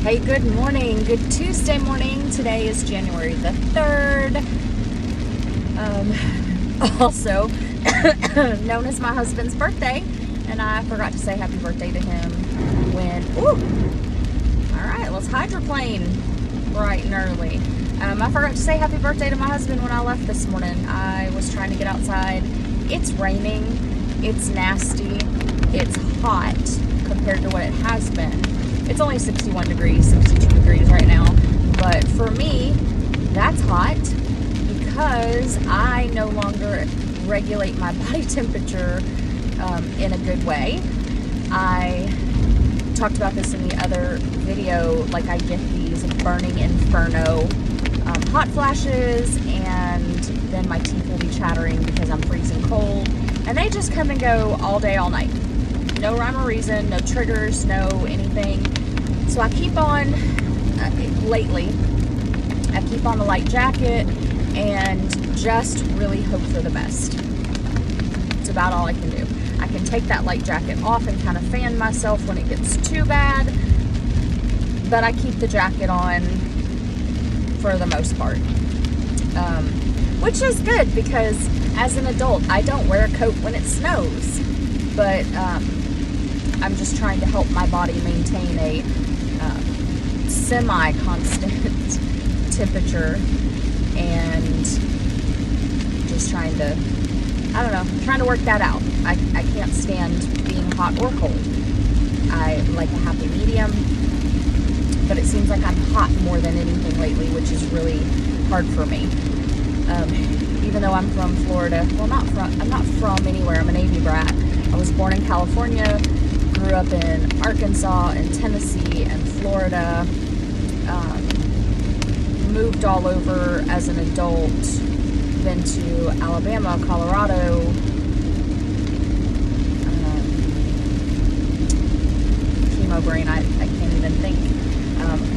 Hey, good morning. Good Tuesday morning. Today is January the 3rd. Also known as my husband's birthday, and I forgot to say happy birthday to him Alright, let's hydroplane bright and early. I forgot to say happy birthday to my husband when I left this morning. I was trying to get outside. It's raining. It's nasty. It's hot compared to what it has been. It's only 61 degrees, 62 degrees right now. But for me, that's hot because I no longer regulate my body temperature in a good way. I talked about this in the other video. Like, I get these burning inferno hot flashes, and then my teeth will be chattering because I'm freezing cold. And they just come and go all day, all night. No rhyme or reason, no triggers, no anything. So I keep on, lately, I keep on the light jacket and just really hope for the best. It's about all I can do. I can take that light jacket off and kind of fan myself when it gets too bad, but I keep the jacket on for the most part. Which is good because as an adult, I don't wear a coat when it snows, but I'm just trying to help my body maintain a semi-constant temperature, and just trying to work that out. I can't stand being hot or cold. I like a happy medium, but it seems like I'm hot more than anything lately, which is really hard for me. Even though I'm from Florida, well, I'm not from anywhere. I'm a Navy brat. I was born in California, grew up in Arkansas and Tennessee and Florida, moved all over as an adult, been to Alabama, Colorado, chemo brain, I can't even think.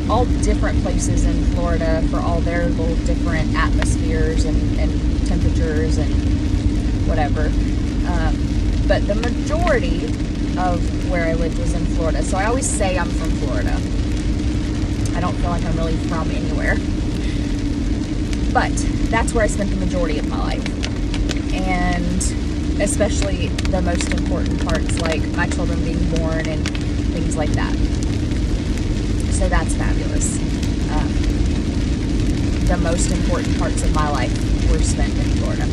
All different places in Florida for all their little different atmospheres and temperatures and whatever. But the majority of where I lived was in Florida. So I always say I'm from Florida. I don't feel like I'm really from anywhere. But that's where I spent the majority of my life. And especially the most important parts, like my children being born and things like that. So that's fabulous. The most important parts of my life were spent in Florida.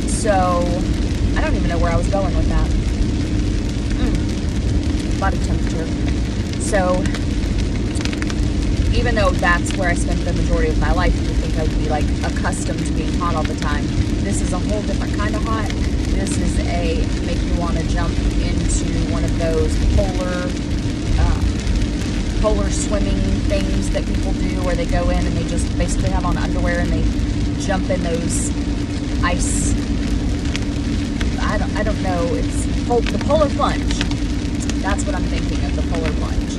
So I don't even know where I was going with that. Body temperature. So even though that's where I spent the majority of my life, you think I would be like accustomed to being hot all the time. This is a whole different kind of hot. This is a make you want to jump into one of those polar swimming things that people do, where they go in and they just basically have on underwear and they jump in those ice. I don't know. It's the polar plunge. That's what I'm thinking of, the polar plunge.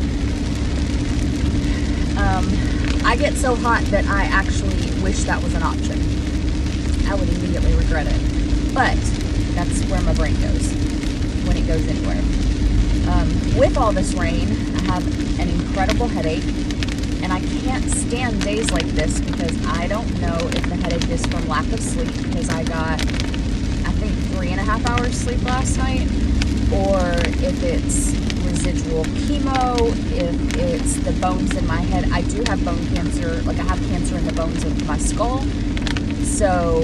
I get so hot that I actually wish that was an option. I would immediately regret it. But that's where my brain goes when it goes anywhere. With all this rain, I have an incredible headache, and I can't stand days like this because I don't know if the headache is from lack of sleep, because I got, I think, 3.5 hours sleep last night, or if it's residual chemo, if it's the bones in my head. I do have bone cancer, like I have cancer in the bones of my skull, so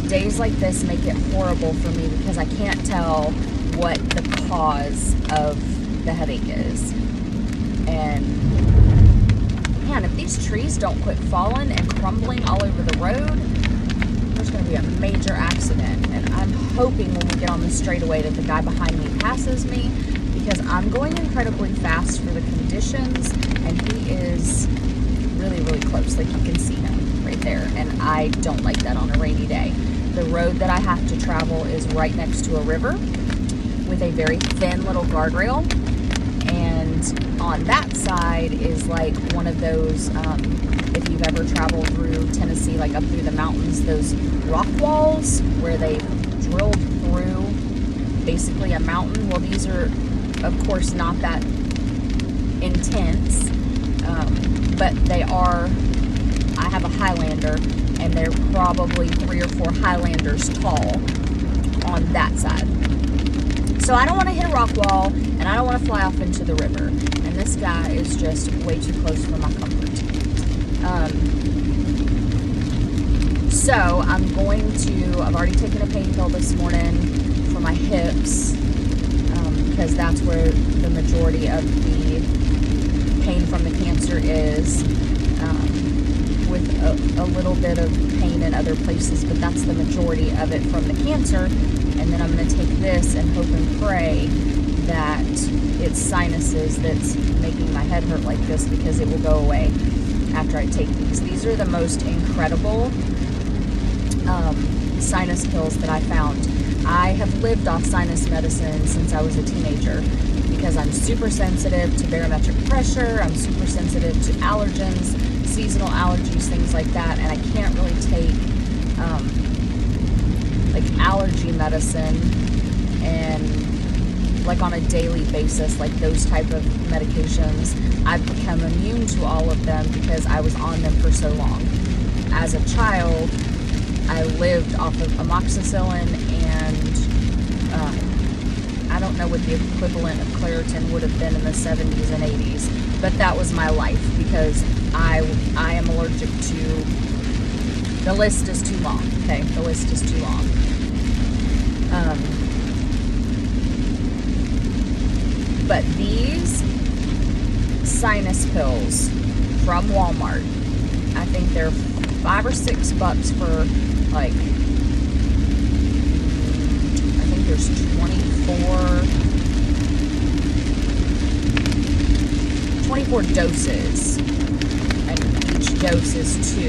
days like this make it horrible for me because I can't tell what the cause of the headache is. And man, if these trees don't quit falling and crumbling all over the road, there's going to be a major accident. And I'm hoping when we get on the straightaway that the guy behind me passes me, because I'm going incredibly fast for the conditions, and he is really, really close. Like, you can see him right there, and I don't like that on a rainy day. The road that I have to travel is right next to a river with a very thin little guardrail, and on that side is like one of those, if you've ever traveled through Tennessee, like up through the mountains, those rock walls where they drilled through basically a mountain. Well, these are, of course, not that intense, but I have a Highlander, and they're probably 3 or 4 Highlanders tall on that side. So I don't want to hit a rock wall, and I don't want to fly off into the river. And this guy is just way too close for my comfort. So I've already taken a pain pill this morning for my hips, because that's where the majority of the pain from the cancer is, with a little bit of pain in other places, but that's the majority of it from the cancer. And then I'm going to take this and hope and pray that it's sinuses that's making my head hurt like this, because it will go away after I take these. These are the most incredible sinus pills that I found. I have lived off sinus medicine since I was a teenager, because I'm super sensitive to barometric pressure, I'm super sensitive to allergens, seasonal allergies, things like that, and I can't really take like allergy medicine and like on a daily basis, like those type of medications. I've become immune to all of them because I was on them for so long. As a child, I lived off of amoxicillin and I don't know what the equivalent of Claritin would have been in the 70s and 80s, but that was my life, because I am allergic to, the list is too long, okay? The list is too long. But these sinus pills from Walmart, I think they're $5 or $6 for like, I think there's 24 doses, and each dose is 2.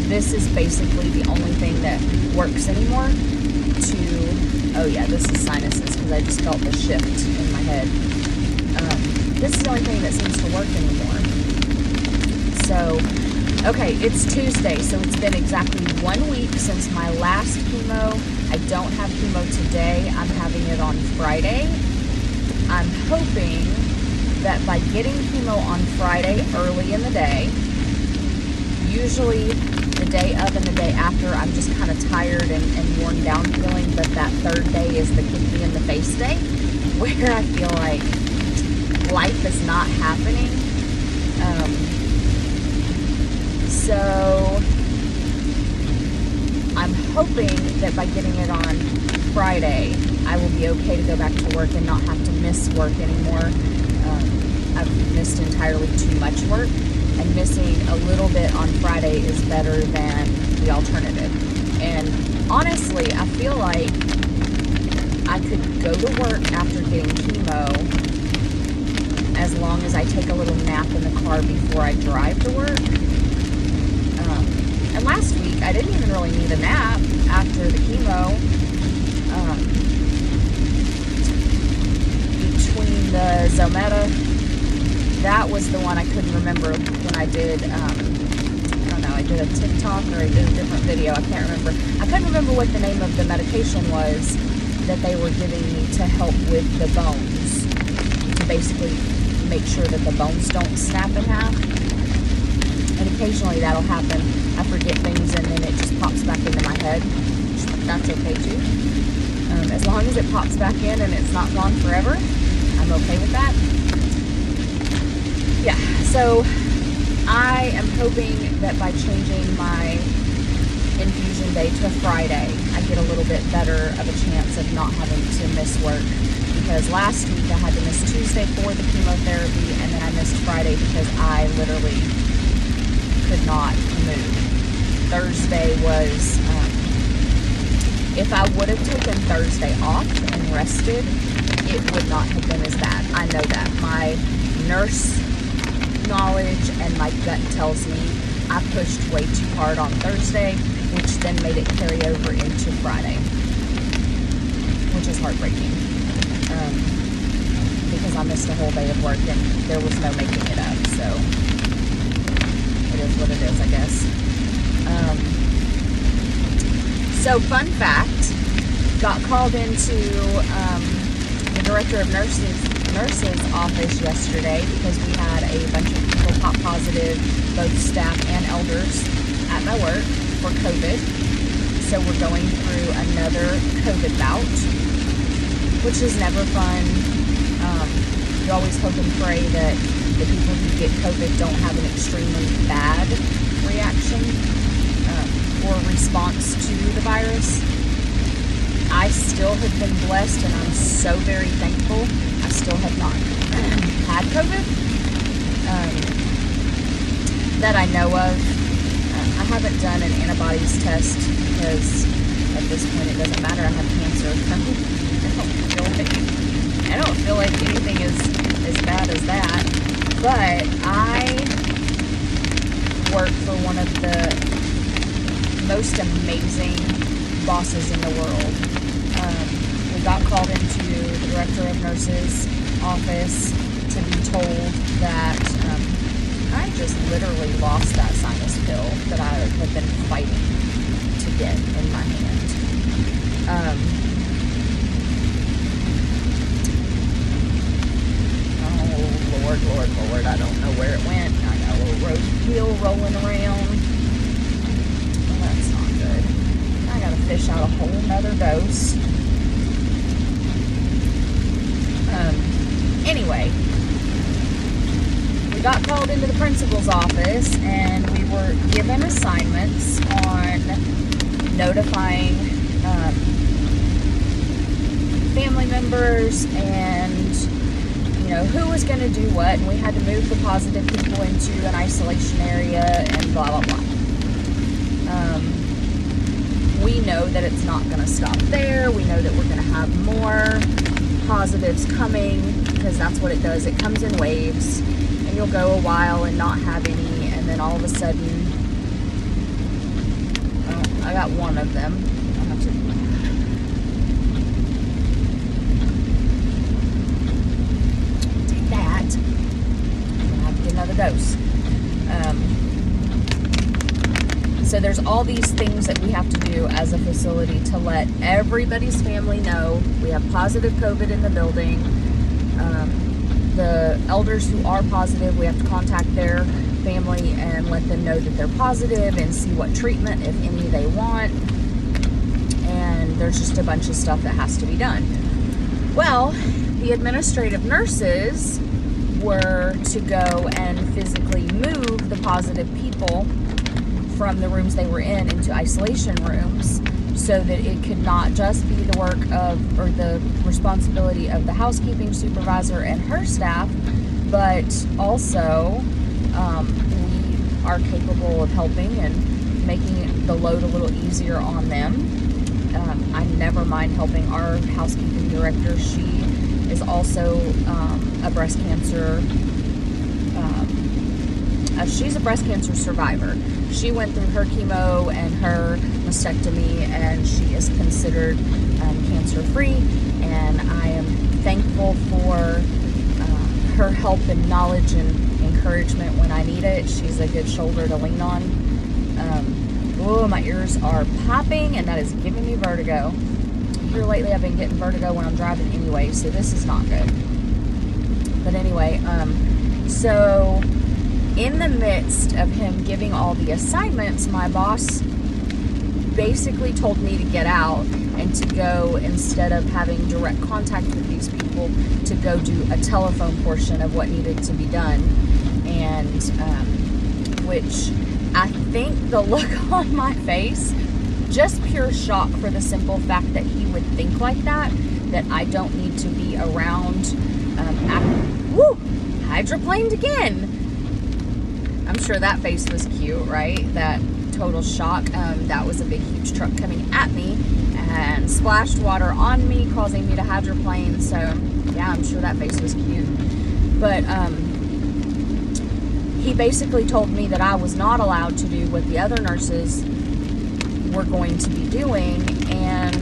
This is basically the only thing that works anymore oh yeah, this is sinuses, because I just felt the shift in my head. This is the only thing that seems to work anymore. So, okay, it's Tuesday, so it's been exactly 1 week since my last chemo. I don't have chemo today. I'm having it on Friday. I'm hoping that by getting chemo on Friday early in the day, usually the day of and the day after, I'm just kind of tired and worn down feeling, but that third day is the kick me in the face day, where I feel like life is not happening. So I'm hoping that by getting it on Friday, I will be okay to go back to work and not have to miss work anymore. I've missed entirely too much work, and missing a little bit on Friday is better than the alternative. And honestly, I feel like I could go to work after getting chemo as long as I take a little nap in the car before I drive to work. And last week, I didn't even really need a nap after the chemo. Between the Zometa, that was the one I couldn't remember when I did, I did a TikTok or I did a different video. I can't remember. I couldn't remember what the name of the medication was that they were giving me to help with the bones, to basically make sure that the bones don't snap in half. And occasionally that'll happen. I forget things and then it just pops back into my head. That's okay too. As long as it pops back in and it's not gone forever, I'm okay with that. Yeah, so I am hoping that by changing my infusion day to Friday, I get a little bit better of a chance of not having to miss work. Because last week I had to miss Tuesday for the chemotherapy, and then I missed Friday because I literally could not move. Thursday was, if I would have taken Thursday off and rested, it would not have been as bad. I know that. My nurse knowledge and my gut tells me I pushed way too hard on Thursday, which then made it carry over into Friday, which is heartbreaking, because I missed a whole day of work and there was no making it up. So it is what it is, I guess. So fun fact, got called into the director of nursing nurse's office yesterday because we had a bunch of people pop positive, both staff and elders, at my work for COVID. So we're going through another COVID bout, which is never fun. You always hope and pray that the people who get COVID don't have an extremely bad reaction or response to the virus. I still have been blessed, and I'm so very thankful. I still have not had COVID that I know of. I haven't done an antibodies test because at this point it doesn't matter. I have cancer. I don't feel like anything is as bad as that. But I work for one of the most amazing bosses in the world. We got called into the director of nurses' office to be told that I just literally lost that sinus pill that I have been fighting to get in my hand. Oh, Lord, I don't know where it went. I got a little roadkill rolling around. Well, that's not good. I gotta fish out a whole nother dose. Anyway, we got called into the principal's office and we were given assignments on notifying family members and who was going to do what, and we had to move the positive people into an isolation area and blah blah blah. We know that it's not going to stop there. We know that we're going to have more positives coming because that's what it does. It comes in waves, and you'll go a while and not have any, and then all of a sudden, I got one of them. I'll have to take that. I'm gonna have to get another dose. So there's all these things that we have to do as a facility to let everybody's family know we have positive COVID in the building. The elders who are positive, we have to contact their family and let them know that they're positive and see what treatment, if any, they want. And there's just a bunch of stuff that has to be done. Well, the administrative nurses were to go and physically move the positive people from the rooms they were in into isolation rooms so that it could not just be the work of or the responsibility of the housekeeping supervisor and her staff, but also we are capable of helping and making the load a little easier on them. I never mind helping our housekeeping director. She is also a breast cancer she's a breast cancer survivor. She went through her chemo and her mastectomy, and she is considered cancer-free, and I am thankful for her help and knowledge and encouragement when I need it. She's a good shoulder to lean on. My ears are popping, and that is giving me vertigo. Here lately I've been getting vertigo when I'm driving anyway, so this is not good. But anyway, so in the midst of him giving all the assignments, my boss basically told me to get out and to go, instead of having direct contact with these people, to go do a telephone portion of what needed to be done. And which I think the look on my face, just pure shock for the simple fact that he would think like that I don't need to be around. Hydroplaned again. I'm sure that face was cute, right? That total shock. That was a big, huge truck coming at me and splashed water on me, causing me to hydroplane. So, yeah, I'm sure that face was cute. But he basically told me that I was not allowed to do what the other nurses were going to be doing. And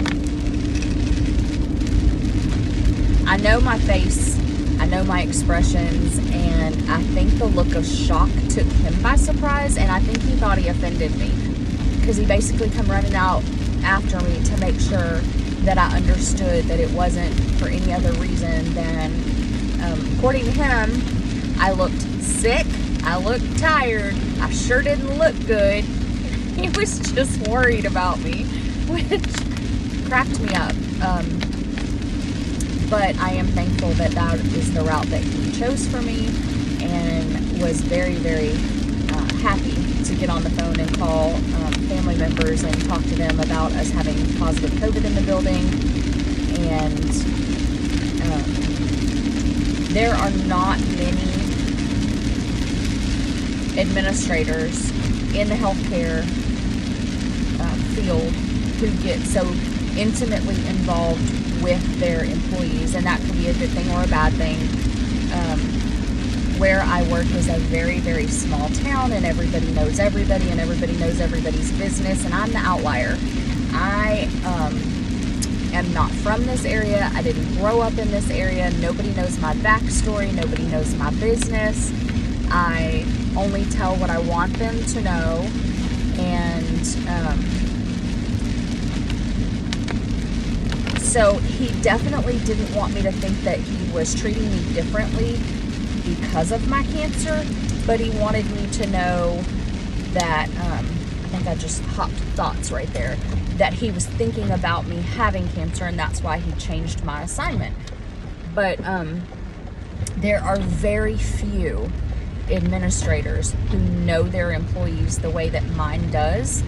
I know my face, I know my expressions, and I think the look of shock took him by surprise, and I think he thought he offended me, because he basically come running out after me to make sure that I understood that it wasn't for any other reason than according to him, I looked sick, I looked tired, I sure didn't look good. He was just worried about me, which cracked me up. But I am thankful that that is the route that he chose for me, and was very, very happy to get on the phone and call family members and talk to them about us having positive COVID in the building. And there are not many administrators in the healthcare field who get so intimately involved with their employees, and that can be a good thing or a bad thing. Where I work is a very, very small town, and everybody knows everybody, and everybody knows everybody's business, and I'm the outlier. I am not from this area. I didn't grow up in this area. Nobody knows my backstory. Nobody knows my business. I only tell what I want them to know, and so he definitely didn't want me to think that he was treating me differently because of my cancer, but he wanted me to know that, I think I just hopped thoughts right there, that he was thinking about me having cancer, and that's why he changed my assignment. But there are very few administrators who know their employees the way that mine does,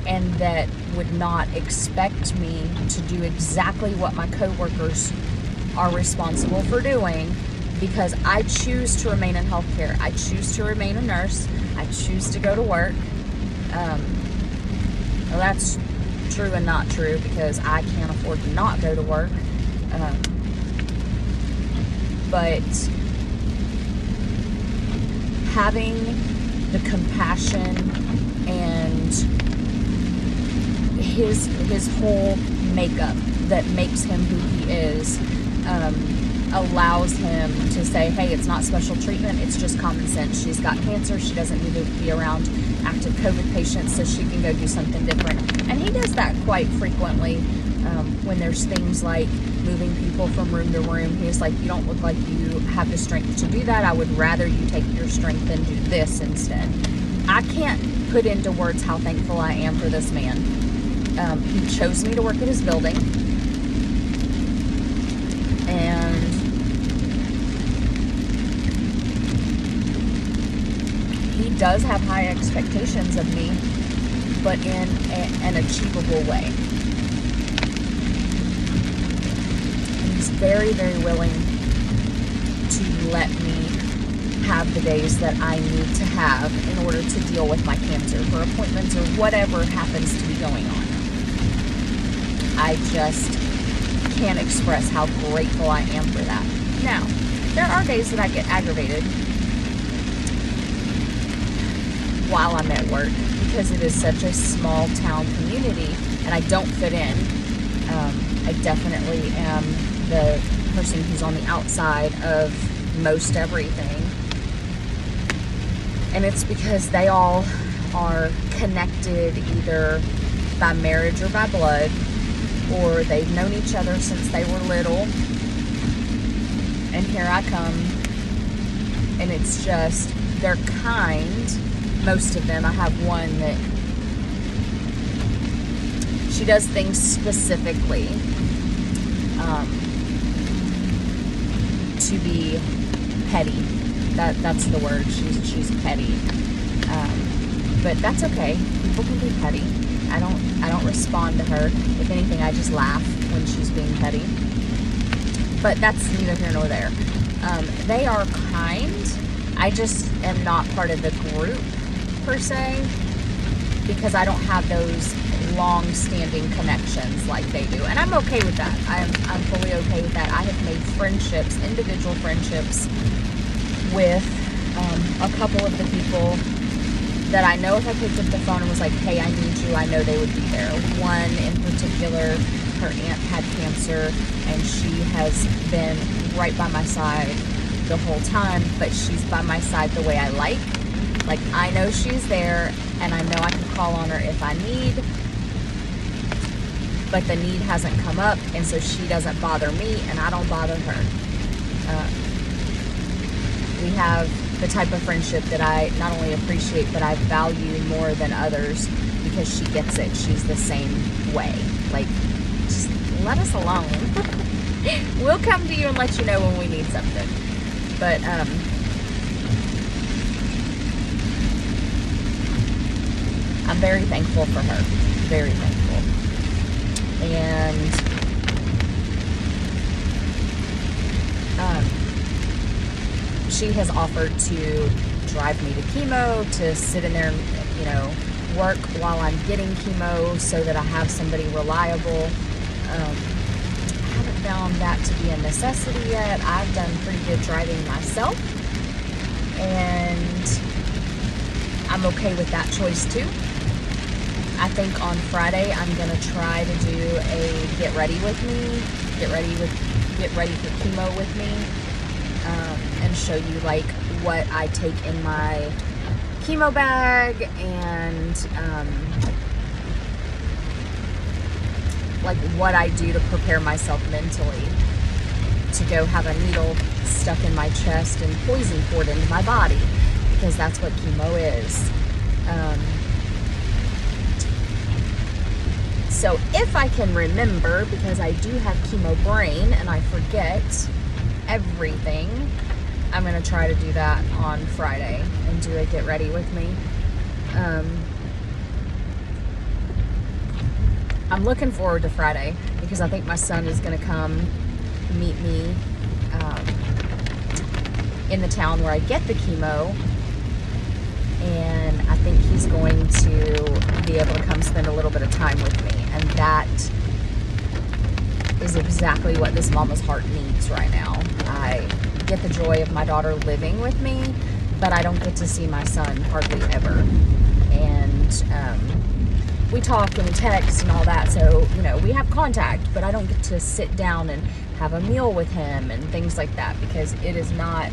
and that would not expect me to do exactly what my coworkers are responsible for doing, because I choose to remain in healthcare. I choose to remain a nurse. I choose to go to work. Well, that's true and not true, because I can't afford to not go to work. But having the compassion and his whole makeup that makes him who he is allows him to say, hey, it's not special treatment, it's just common sense. She's got cancer, she doesn't need to be around active COVID patients, so she can go do something different. And he does that quite frequently when there's things like moving people from room to room. He's like, you don't look like you have the strength to do that. I would rather you take your strength and do this instead. I can't put into words how thankful I am for this man. He chose me to work at his building, and he does have high expectations of me, but in an achievable way. And he's very, very willing to let me have the days that I need to have in order to deal with my cancer, for appointments or whatever happens to be going on. I just can't express how grateful I am for that. Now, there are days that I get aggravated while I'm at work, because it is such a small town community and I don't fit in. I definitely am the person who's on the outside of most everything. And it's because they all are connected either by marriage or by blood, or they've known each other since they were little. And here I come, and it's just, they're kind, most of them. I have one that she does things specifically to be petty. That's the word. She's petty, but that's okay. People can be petty. I don't respond to her. If anything, I just laugh when she's being petty. But that's neither here nor there. They are kind. I just am not part of the group per se, because I don't have those long-standing connections like they do, and I'm okay with that. I'm fully okay with that. I have made friendships, individual friendships, with a couple of the people that I know if I picked up the phone and was like, hey, I need you, I know they would be there. One in particular, her aunt had cancer, and she has been right by my side the whole time, but she's by my side the way I like. Like, I know she's there, and I know I can call on her if I need, but the need hasn't come up, and so she doesn't bother me, and I don't bother her. have the type of friendship that I not only appreciate, but I value more than others, because she gets it. She's the same way. Like, just let us alone. We'll come to you and let you know when we need something. But, I'm very thankful for her. Very thankful. And she has offered to drive me to chemo, to sit in there and, you know, work while I'm getting chemo so that I have somebody reliable. I haven't found that to be a necessity yet. I've done pretty good driving myself, and I'm okay with that choice too. I think on Friday I'm gonna try to do a get ready for chemo with me, and show you like what I take in my chemo bag, and like what I do to prepare myself mentally to go have a needle stuck in my chest and poison poured into my body, because that's what chemo is. So if I can remember, because I do have chemo brain and I forget everything, I'm going to try to do that on Friday and do a get ready with me. I'm looking forward to Friday, because I think my son is going to come meet me in the town where I get the chemo, and I think he's going to be able to come spend a little bit of time with me, and that is exactly what this mama's heart needs right now. I get the joy of my daughter living with me, but I don't get to see my son hardly ever, and we talk and text and all that, so, you know, we have contact, but I don't get to sit down and have a meal with him and things like that, because it is not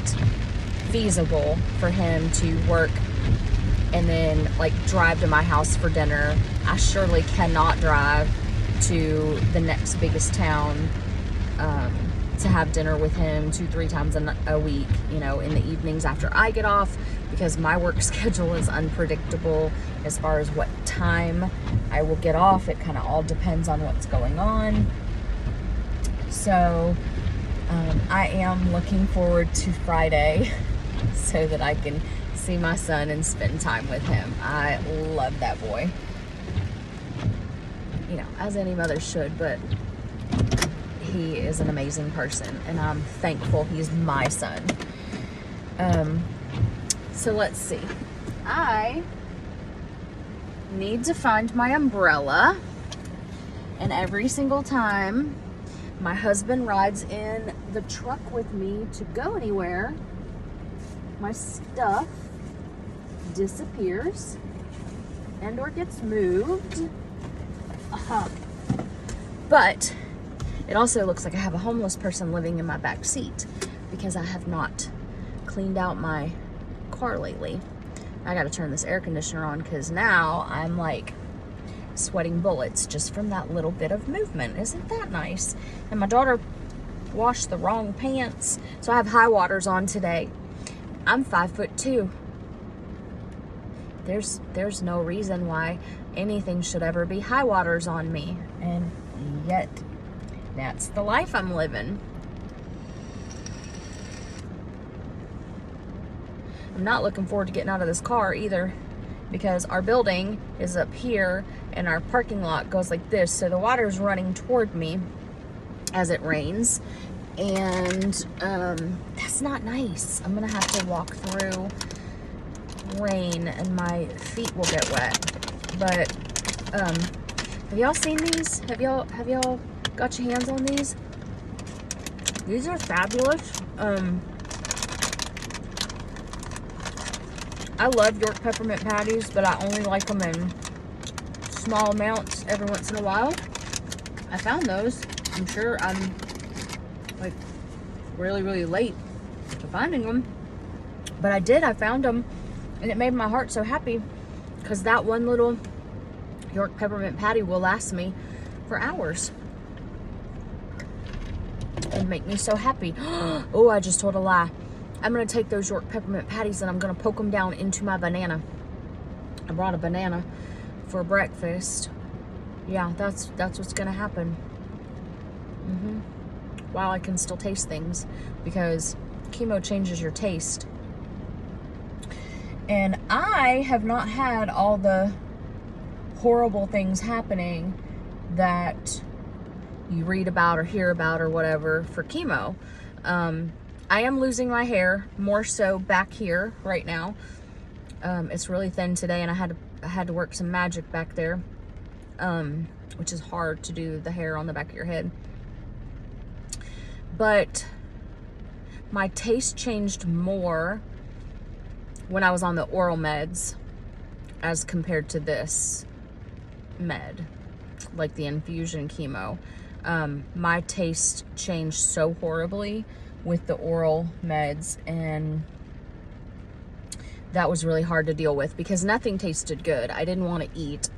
feasible for him to work and then like drive to my house for dinner. I surely cannot drive to the next biggest town to have dinner with him 2-3 times a week, you know, in the evenings after I get off, because my work schedule is unpredictable as far as what time I will get off. It kind of all depends on what's going on. So I am looking forward to Friday so that I can see my son and spend time with him. I love that boy. You know, as any mother should, but he is an amazing person, and I'm thankful he's my son. So let's see. I need to find my umbrella, and every single time my husband rides in the truck with me to go anywhere, my stuff disappears and or gets moved. But it also looks like I have a homeless person living in my back seat, because I have not cleaned out my car lately. I gotta turn this air conditioner on, because now I'm like sweating bullets just from that little bit of movement. Isn't that nice? And my daughter washed the wrong pants, so I have high waters on today. I'm 5'2". There's no reason why anything should ever be high waters on me, and yet that's the life I'm living. I'm not looking forward to getting out of this car either, because our building is up here and our parking lot goes like this, so the water's running toward me as it rains, and that's not nice. I'm gonna have to walk through rain and my feet will get wet. But have y'all seen these? Have y'all got your hands on these? These are fabulous. I love York peppermint patties, but I only like them in small amounts every once in a while. I found those. I'm sure I'm like really, really late to finding them, but I found them, and it made my heart so happy, because that one little York peppermint patty will last me for hours and make me so happy. Oh, I just told a lie. I'm going to take those York peppermint patties and I'm going to poke them down into my banana. I brought a banana for breakfast. Yeah, that's what's going to happen. While I can still taste things, because chemo changes your taste. And I have not had all the horrible things happening that you read about or hear about or whatever for chemo. I am losing my hair, more so back here right now. It's really thin today, and I had to work some magic back there, which is hard to do the hair on the back of your head. But my taste changed more when I was on the oral meds as compared to this med, like the infusion chemo. My taste changed so horribly with the oral meds, and that was really hard to deal with because nothing tasted good. I didn't want to eat.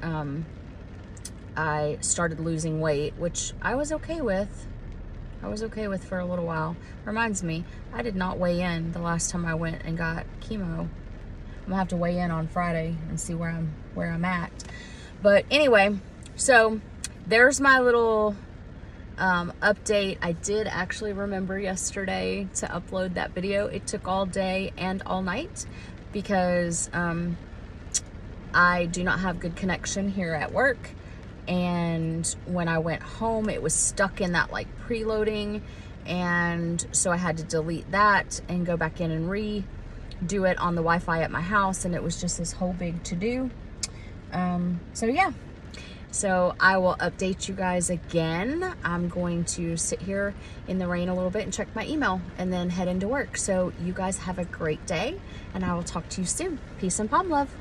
I started losing weight, which I was okay with. For a little while. Reminds me, I did not weigh in the last time I went and got chemo. I'm gonna have to weigh in on Friday and see where I'm at. But anyway, so there's my little update. I did actually remember yesterday to upload that video. It took all day and all night because I do not have good connection here at work. And when I went home, it was stuck in that like preloading, and so I had to delete that and go back in and redo it on the Wi-Fi at my house, and it was just this whole big to-do. So yeah, so I will update you guys again. I'm going to sit here in the rain a little bit and check my email and then head into work. So you guys have a great day, and I will talk to you soon. Peace and palm love.